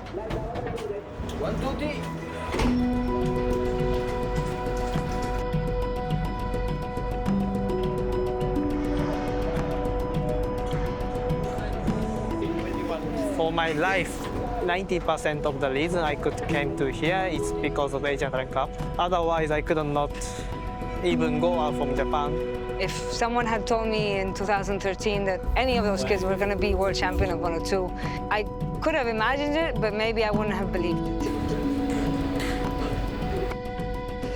1, 2, 3. For my life, 90% of the reason I could came to here is because of Asian Talent Cup. Otherwise, I could not even go out from Japan. If someone had told me in 2013 that any of those kids were going to be world champion of Moto2, I could have imagined it, but maybe I wouldn't have believed it.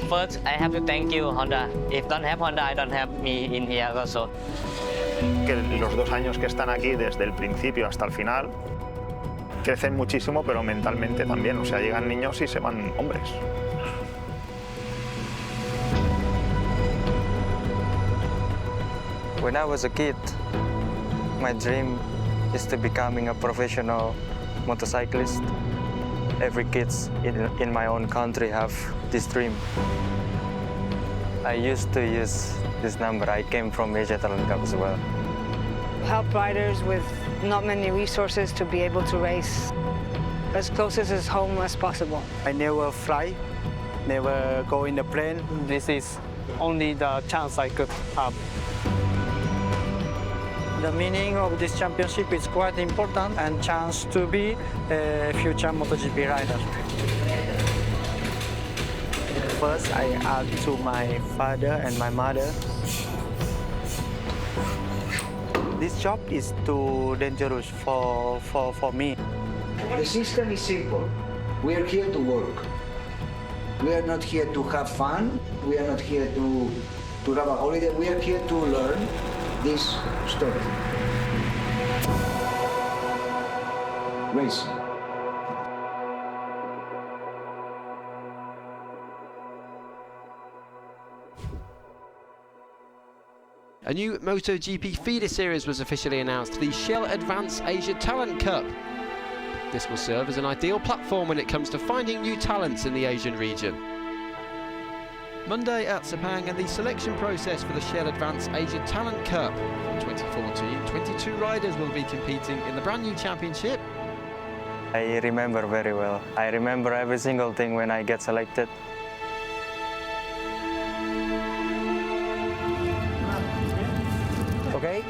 First, I have to thank you, Honda. If don't have Honda, I don't have me in here also. Que los 2 años que están aquí, desde el principio hasta el final, crecen muchísimo, pero mentalmente también. O sea, llegan niños y se van hombres. When I was a kid, my dream is to becoming a professional motorcyclist. Every kid in my own country have this dream. I used to use this number. I came from Asia Talent Cup as well. Help riders with not many resources to be able to race as closest as home as possible. I never fly, never go in the plane. This is only the chance I could have. The meaning of this championship is quite important and chance to be a future MotoGP rider. First, I asked to my father and my mother, this job is too dangerous for me. The system is simple. We are here to work. We are not here to have fun. We are not here to have a holiday. We are here to learn this story. Racing. A new MotoGP feeder series was officially announced, the Shell Advance Asia Talent Cup. This will serve as an ideal platform when it comes to finding new talents in the Asian region. Monday at Sepang, and the selection process for the Shell Advance Asia Talent Cup. In 2014, 22 riders will be competing in the brand new championship. I remember very well. I remember every single thing when I get selected. Okay?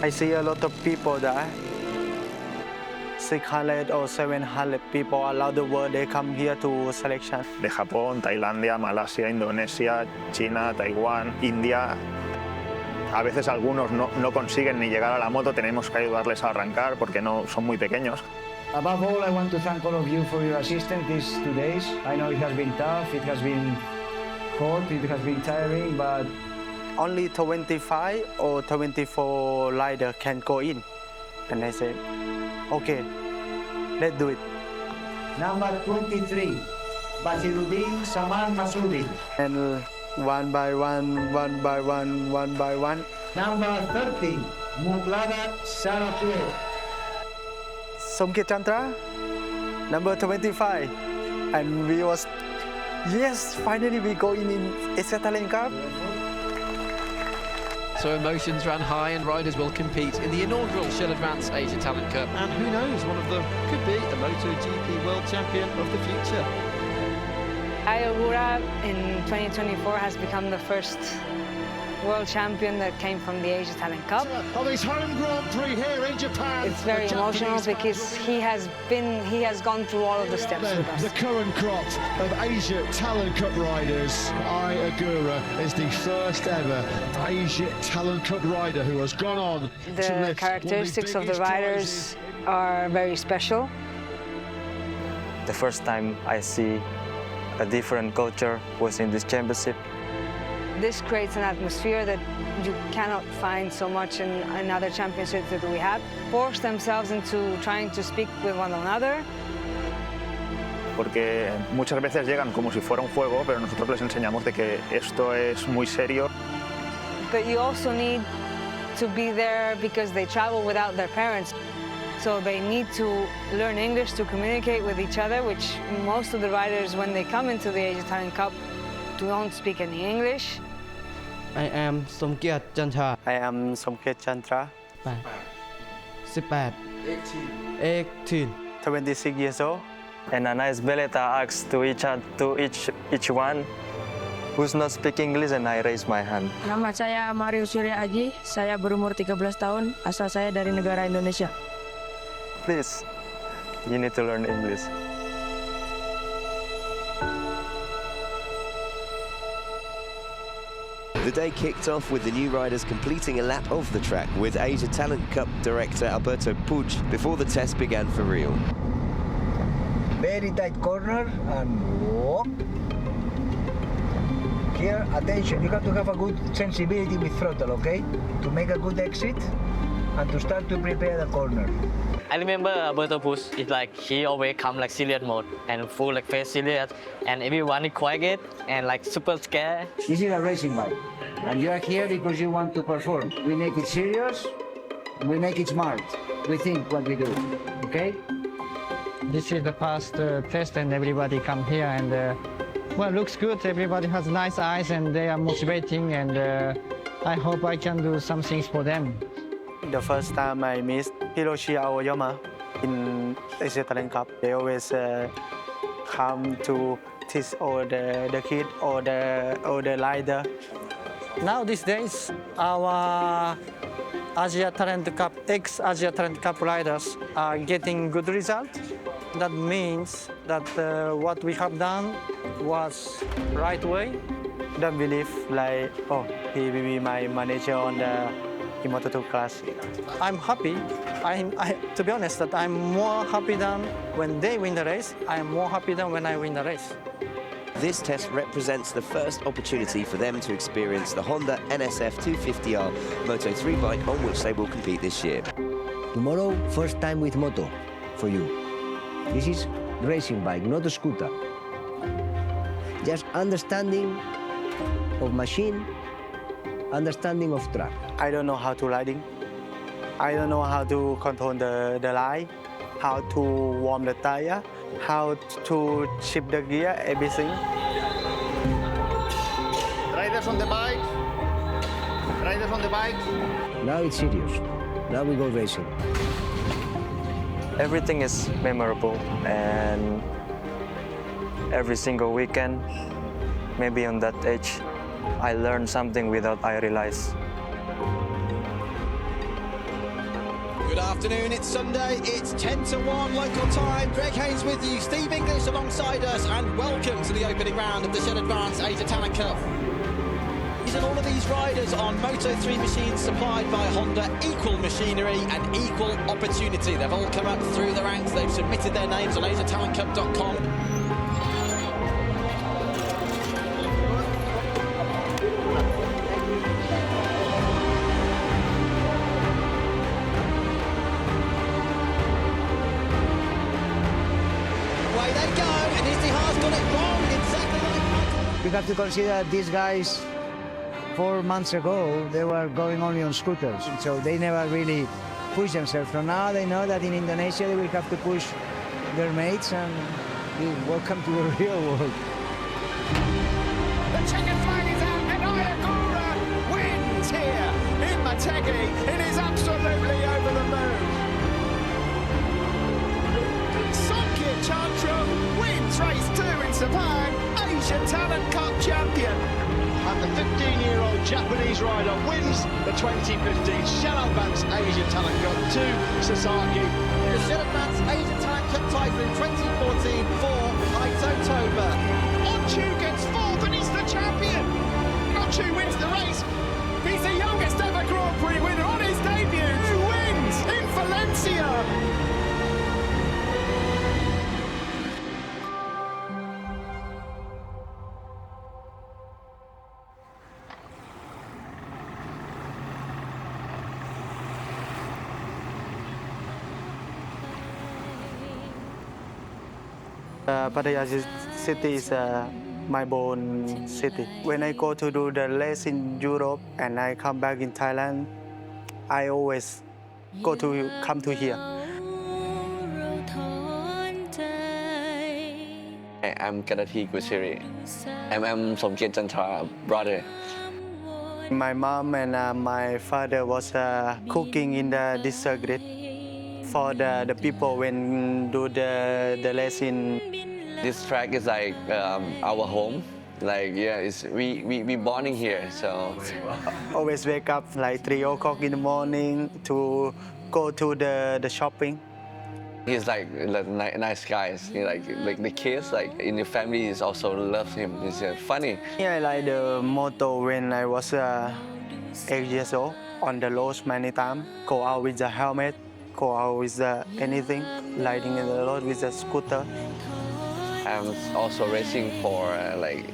I see a lot of people there. 600 or 700 people around the world, they come here to selection. De Japón, Tailandia, Malasia, Indonesia, China, Taiwán, India. A veces algunos no consiguen ni llegar a la moto, tenemos que ayudarles a arrancar porque no son muy pequeños. Above all, I want to thank all of you for your assistance these 2 days. I know it has been tough, it has been hot, it has been tiring, but Only 25 or 24 riders can go in. And I say, okay, let's do it. number 23, Basiruddin Saman Masudi. And one by one, one by one, one by one. Number 30, Muglada Sarapur. Somkiat Chantra, number 25. And we was, yes, finally we go in Asia Talent Cup. So emotions ran high and riders will compete in the inaugural Shell Advance Asia Talent Cup. And who knows, one of them could be the MotoGP World Champion of the future. Ogura in 2024 has become the first world champion that came from the Asia Talent Cup. On his home Grand Prix here in Japan. It's very emotional because he has gone through all of the steps with us. The current crop of Asia Talent Cup riders, Ogura is the first ever Asia Talent Cup rider who has gone on to The lift characteristics of the riders are very special. The first time I see a different culture was in this championship. This creates an atmosphere that you cannot find so much in other championships that we have. Force themselves into trying to speak with one another. Porque muchas veces llegan como si fuera un juego, pero nosotros les enseñamos de que esto es muy serio. But you also need to be there because they travel without their parents. So they need to learn English to communicate with each other, which most of the riders, when they come into the Asia Talent Cup, don't speak any English. I am Somkiat Chantra. I am Somkiat Chantra. 18 26 years old. And a nice Beleta asks to each one who's not speaking English, and I raise my hand. Nama saya Mario Surya Aji, saya berumur 13 tahun, asal saya dari negara Indonesia. Please, you need to learn English. The day kicked off with the new riders completing a lap of the track with Asia Talent Cup director Alberto Puig before the test began for real. Very tight corner and whoop. Here, attention, you have to have a good sensibility with throttle, okay? To make a good exit and to start to prepare the corner. I remember Alberto Puig, it's like he always come like serious mode and full like face serious, and everyone is quiet and like super scared. This is a racing bike, and you are here because you want to perform. We make it serious, we make it smart. We think what we do, okay? This is the first test and everybody come here and well, looks good. Everybody has nice eyes and they are motivating, and I hope I can do some things for them. The first time I missed Hiroshi Aoyama in Asia Talent Cup, they always come to teach all the kid or the rider. Now these days, our Asia Talent Cup, ex-Asia Talent Cup riders are getting good results. That means that what we have done was right way. Don't believe like, oh, he will be my manager on the Moto2 class. I'm happy. To be honest, that I'm more happy than when they win the race. I'm more happy than when I win the race. This test represents the first opportunity for them to experience the Honda NSF250R Moto3 bike on which they will compete this year. Tomorrow, first time with moto for you. This is racing bike, not a scooter. Just understanding of machine, understanding of track. I don't know how to riding. I don't know how to control the line, how to warm the tire, how to shift the gear, everything. Riders on the bike. Riders on the bike. Now it's serious. Now we go racing. Everything is memorable, and every single weekend, maybe on that age, I learned something without I realize. Good afternoon, it's Sunday, it's 10 to 1 local time. Greg Haynes with you, Steve English alongside us, and welcome to the opening round of the Shell Advance Asia Talent Cup. And all of these riders on Moto3 machines supplied by Honda, equal machinery and equal opportunity. They've all come up through the ranks, they've submitted their names on AsiaTalentCup.com. Away they go, and Izzy has got it wrong, exactly like... You have to consider that these guys 4 months ago, they were going only on scooters, so they never really push themselves. So now they know that in Indonesia they will have to push their mates, and welcome to the real world. The checkered flag is out, and Ogura wins here in Motegi. It is absolutely over the moon. Somkiat Chantra wins race 2 in Sepang, Asia Talent Cup champion. And the 15-year-old Japanese rider wins the 2015 Shell Advance Asia Talent Cup to Sasaki. The Shell Advance Asia Talent Cup title in 2014 for Aito Toba. Onchu gets fourth and he's the champion. Onchu wins the race. He's the youngest ever Grand Prix winner on his debut. Who wins in Valencia? Pattaya city is my born city. When I go to do the race in Europe and I come back in Thailand, I always come to here. I'm Kanati Kusiri. I'm Somkiat Chantra brother. My mom and my father was cooking in this circuit for the people when do the lesson. This track is like our home. Like, yeah, we bonding here, so. Always wake up like 3 o'clock in the morning to go to the shopping. He's like nice guys. He like the kids like in the family is also love him. He's funny. Yeah, I like the moto when I was 8 years old on the road many times. Go out with the helmet, go out with anything, riding in the road with a scooter. I'm also racing for like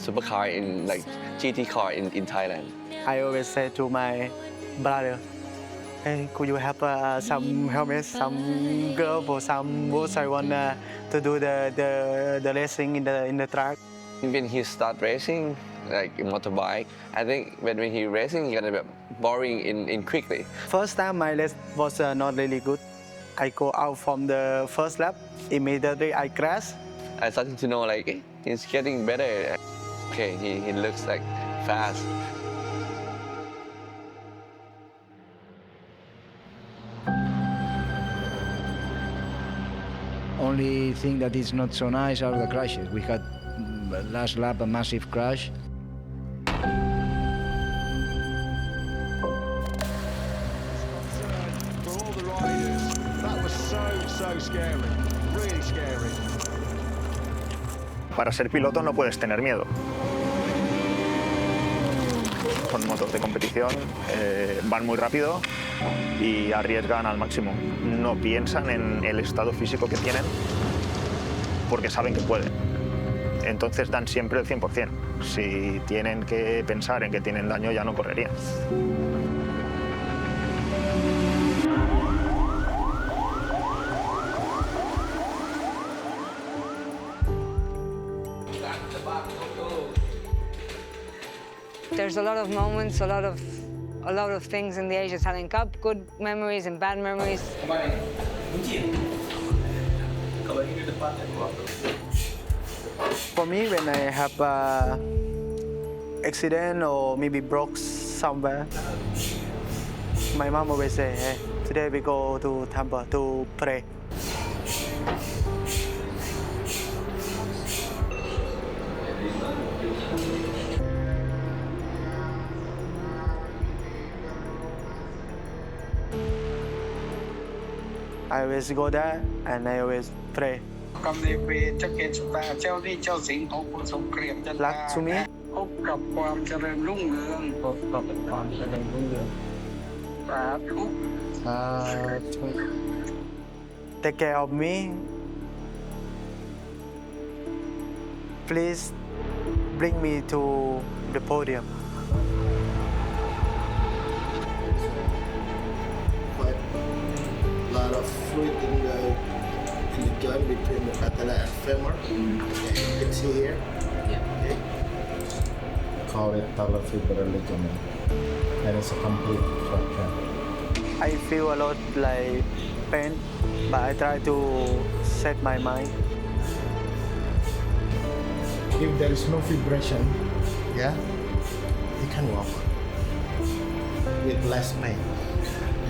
supercar in like GT car in Thailand. I always say to my brother, hey, could you have some helmets, some glove or some boots? I want to do the racing in the track. When he start racing, like in motorbike, I think when he racing, he's gonna be boring in quickly. First time my race was not really good. I go out from the first lap, immediately I crash. I started to know like he's getting better. Okay, he looks like fast. Only thing that is not so nice are the crashes. We had last lap a massive crash. For all the riders, that was so scary, really scary. Para ser piloto no puedes tener miedo. Son motos de competición, van muy rápido y arriesgan al máximo. No piensan en el estado físico que tienen porque saben que pueden. Entonces dan siempre el 100%. Si tienen que pensar en que tienen daño, ya no correrían. There's a lot of moments, a lot of things in the Asia Talent Cup, good memories and bad memories. For me, when I have an accident or maybe broke somewhere, my mom always say, hey, today we go to temple to pray. I always go there and I always pray. Luck to me. Take care of me. Please bring me to the podium. A lot of fluid in the joint between the patella and femur. Okay, you can see here. Okay. Call it talar-fibular ligament, and it's a complete fracture. I feel a lot like pain, but I try to set my mind. If there is no vibration, yeah, you can walk with less pain.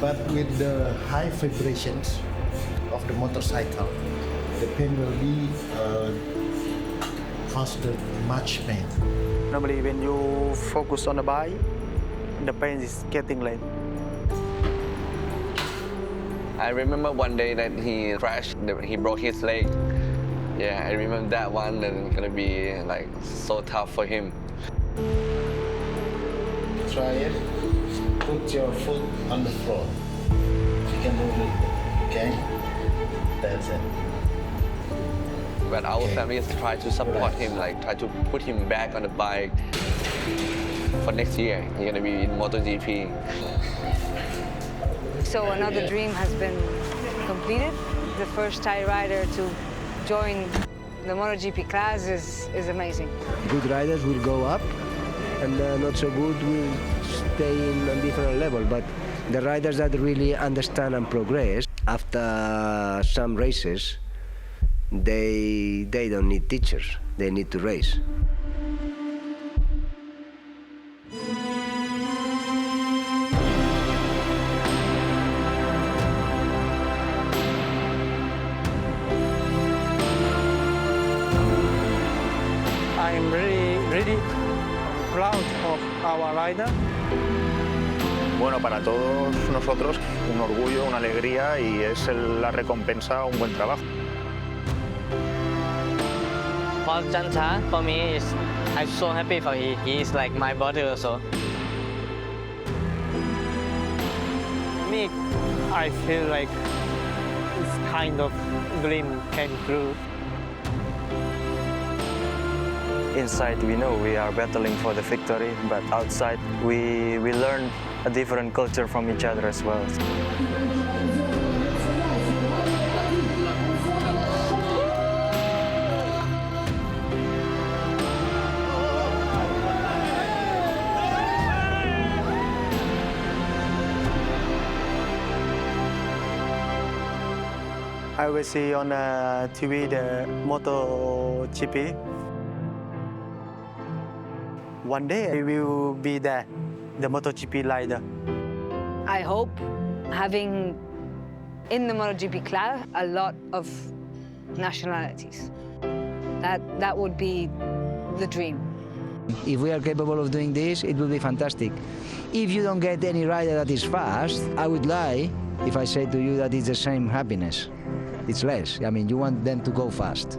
But with the high vibrations of the motorcycle, the pain will be cause much pain. Normally, when you focus on the bike, the pain is getting late. I remember one day that he crashed, he broke his leg. Yeah, I remember that one, and it's gonna be like so tough for him. Try it. Put your foot on the floor. You can move it, okay? That's it. But our family has tried to support him, like try to put him back on the bike. For next year, he's gonna be in MotoGP. So another dream has been completed. The first Thai rider to join the MotoGP class is amazing. Good riders will go up, and not so good will stay in a different level. But the riders that really understand and progress, after some races, they don't need teachers. They need to race. really proud of our rider. Bueno, para todos nosotros un orgullo, una alegría y es la recompensa a un buen trabajo. For Chantra, for me, I'm so happy for him. He is like my brother also. Me, I feel like this kind of dream came true. Inside, we know we are battling for the victory, but outside, we learn a different culture from each other as well. I will see on TV the MotoGP. One day I will be there, the MotoGP rider. I hope having in the MotoGP class a lot of nationalities. That would be the dream. If we are capable of doing this, it will be fantastic. If you don't get any rider that is fast, I would lie if I say to you that it's the same happiness. It's less. I mean, you want them to go fast.